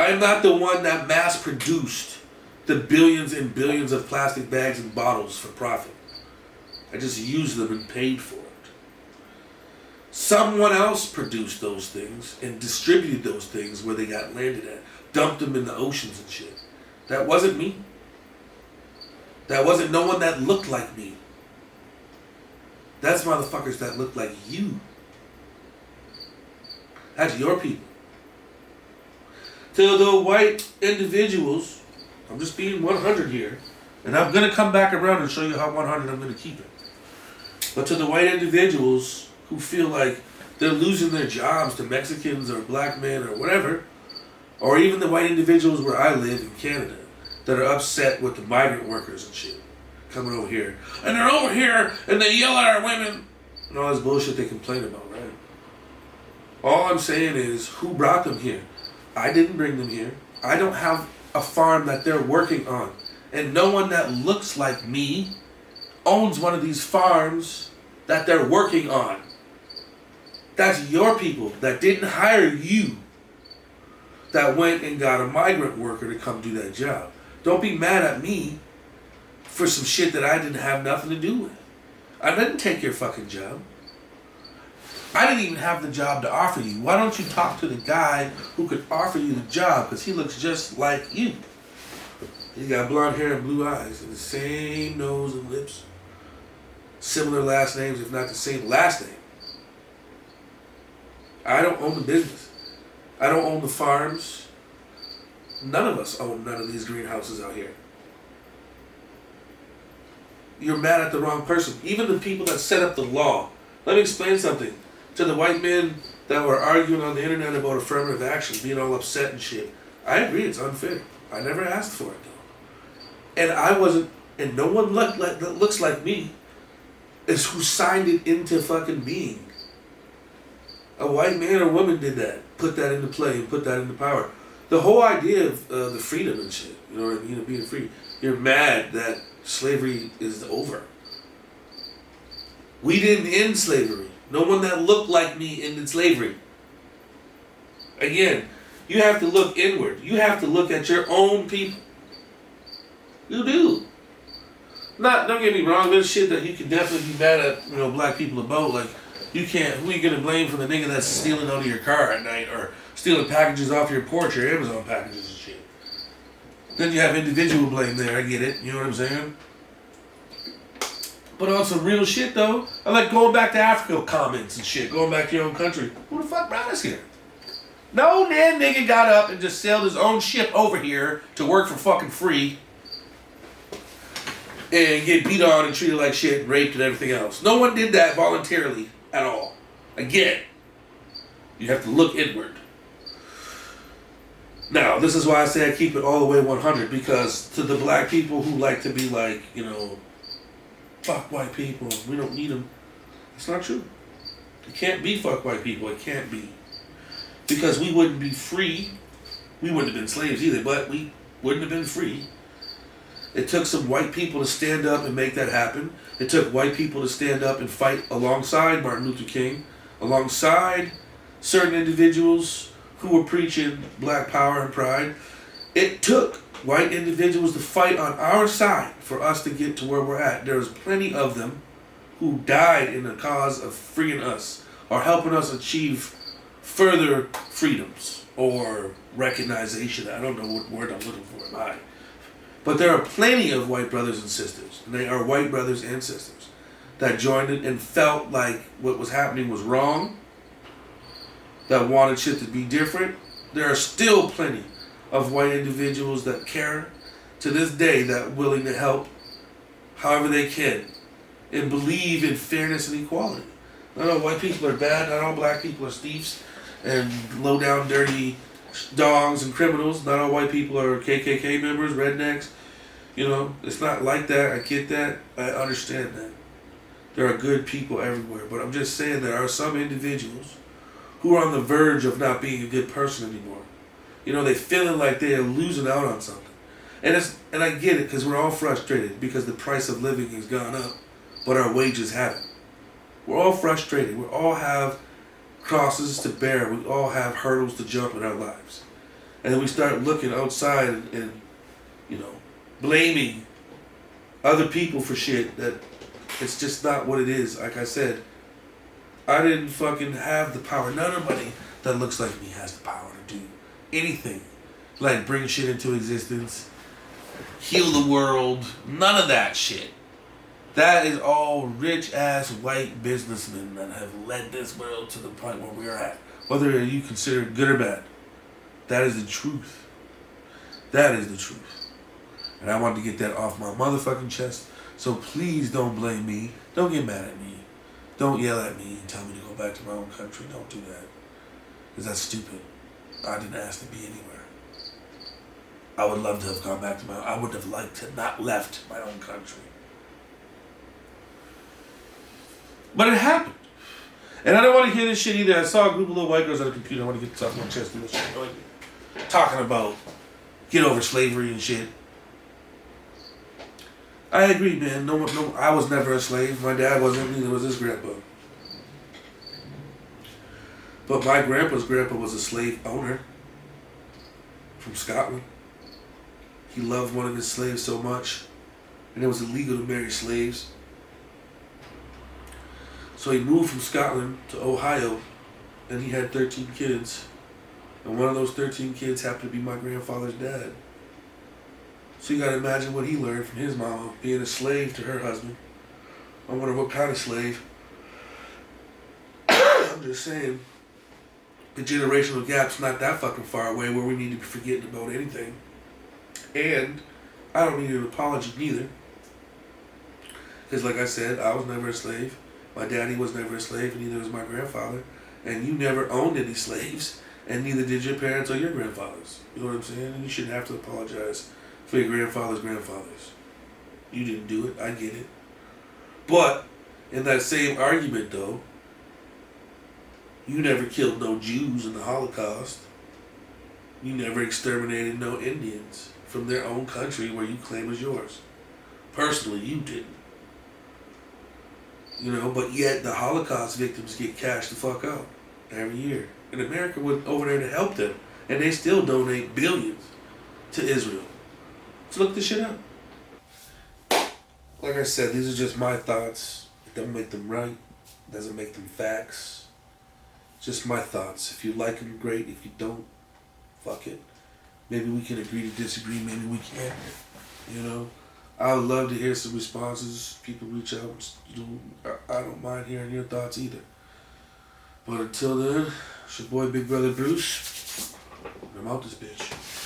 I'm not the one that mass produced the billions and billions of plastic bags and bottles for profit. I just used them and paid for it. Someone else produced those things and distributed those things where they got landed at. Dumped them in the oceans and shit. That wasn't me. That wasn't no one that looked like me. That's motherfuckers that look like you. That's your people. To the white individuals, I'm just being 100 here, and I'm going to come back around and show you how 100 I'm going to keep it. But to the white individuals who feel like they're losing their jobs to Mexicans or black men or whatever, or even the white individuals where I live in Canada that are upset with the migrant workers and shit coming over here. And they're over here and they yell at our women and all this bullshit they complain about, right? All I'm saying is, who brought them here? I didn't bring them here. I don't have a farm that they're working on. And no one that looks like me owns one of these farms that they're working on. That's your people that didn't hire you, that went and got a migrant worker to come do that job. Don't be mad at me for some shit that I didn't have nothing to do with. I didn't take your fucking job. I didn't even have the job to offer you. Why don't you talk to the guy who could offer you the job? Because he looks just like you. He's got blonde hair and blue eyes and the same nose and lips. Similar last names, if not the same last name. I don't own the business. I don't own the farms. None of us own none of these greenhouses out here. You're mad at the wrong person. Even the people that set up the law. Let me explain something. To the white men that were arguing on the internet about affirmative action, being all upset and shit. I agree, it's unfair. I never asked for it though. And I wasn't, and no one that looks like me is who signed it into fucking being. A white man or woman did that. Put that into play and put that into power. The whole idea of the freedom and shit, you know what I mean, of being free. You're mad that slavery is over. We didn't end slavery. No one that looked like me ended slavery. Again, you have to look inward. You have to look at your own people. You do. Don't get me wrong, there's shit that you can definitely be mad at, black people about. Like, you can't, who are you gonna blame for the nigga that's stealing out of your car at night or stealing packages off your porch, your Amazon packages and shit? Then you have individual blame there, I get it, you know what I'm saying? But on some real shit though, I like going back to Africa comments and shit, going back to your own country. Who the fuck brought us here? No damn nigga got up and just sailed his own ship over here to work for fucking free and get beat on and treated like shit and raped and everything else. No one did that voluntarily at all. Again, you have to look inward. Now, this is why I say I keep it all the way 100, because to the black people who like to be like, fuck white people, we don't need them. It's not true. It can't be fuck white people. It can't be. Because we wouldn't be free. We wouldn't have been slaves either, but we wouldn't have been free. It took some white people to stand up and make that happen. It took white people to stand up and fight alongside Martin Luther King, alongside certain individuals who were preaching black power and pride. It took white individuals to fight on our side for us to get to where we're at. There's plenty of them who died in the cause of freeing us or helping us achieve further freedoms or recognition. I don't know what word I'm looking for. But there are plenty of white brothers and sisters, and they are white brothers and sisters, that joined it and felt like what was happening was wrong, that wanted shit to be different. There are still plenty of white individuals that care to this day, that willing to help however they can and believe in fairness and equality. Not all white people are bad, not all black people are thieves and low down dirty dogs and criminals. Not all white people are KKK members, rednecks. It's not like that. I get that. I understand that. There are good people everywhere. But I'm just saying there are some individuals who are on the verge of not being a good person anymore. They feeling like they are losing out on something. And I get it, because we're all frustrated because the price of living has gone up, but our wages haven't. We're all frustrated. We all have crosses to bear. We all have hurdles to jump in our lives. And then we start looking outside and you know, blaming other people for shit that it's just not what it is. Like I said, I didn't fucking have the power. Nobody that looks like me has the power to do anything. Like bring shit into existence, heal the world, none of that shit. That is all rich ass white businessmen that have led this world to the point where we are at. Whether you consider it good or bad. That is the truth. That is the truth. And I wanted to get that off my motherfucking chest. So please don't blame me. Don't get mad at me. Don't yell at me and tell me to go back to my own country. Don't do that. Because that's stupid. I didn't ask to be anywhere. I would love to have gone back to I would have liked to not left my own country. But it happened. And I don't want to hear this shit either. I saw a group of little white girls on the computer. I want to get this off my chest and this shit. Talking about get over slavery and shit. I agree, man. No, I was never a slave. My dad wasn't. Neither was his grandpa. But my grandpa's grandpa was a slave owner from Scotland. He loved one of his slaves so much, and it was illegal to marry slaves. So he moved from Scotland to Ohio, and he had 13 kids. And one of those 13 kids happened to be my grandfather's dad. So you gotta imagine what he learned from his mama, being a slave to her husband. I wonder what kind of slave. I'm just saying, the generational gap's not that fucking far away where we need to be forgetting about anything. And I don't need an apology neither. Because like I said, I was never a slave. My daddy was never a slave, and neither was my grandfather. And you never owned any slaves, and neither did your parents or your grandfathers. You know what I'm saying? And you shouldn't have to apologize for your grandfather's grandfathers. You didn't do it, I get it. But, in that same argument though, you never killed no Jews in the Holocaust. You never exterminated no Indians from their own country where you claim is yours. Personally, you didn't. You know, but yet the Holocaust victims get cashed the fuck out every year. And America went over there to help them. And they still donate billions to Israel. So look this shit up. Like I said, these are just my thoughts. It doesn't make them right. It doesn't make them facts. Just my thoughts. If you like them, great. If you don't, fuck it. Maybe we can agree to disagree. Maybe we can't. You know? I would love to hear some responses. People reach out. I don't mind hearing your thoughts either. But until then, it's your boy Big Brother Bruce. I'm out this bitch.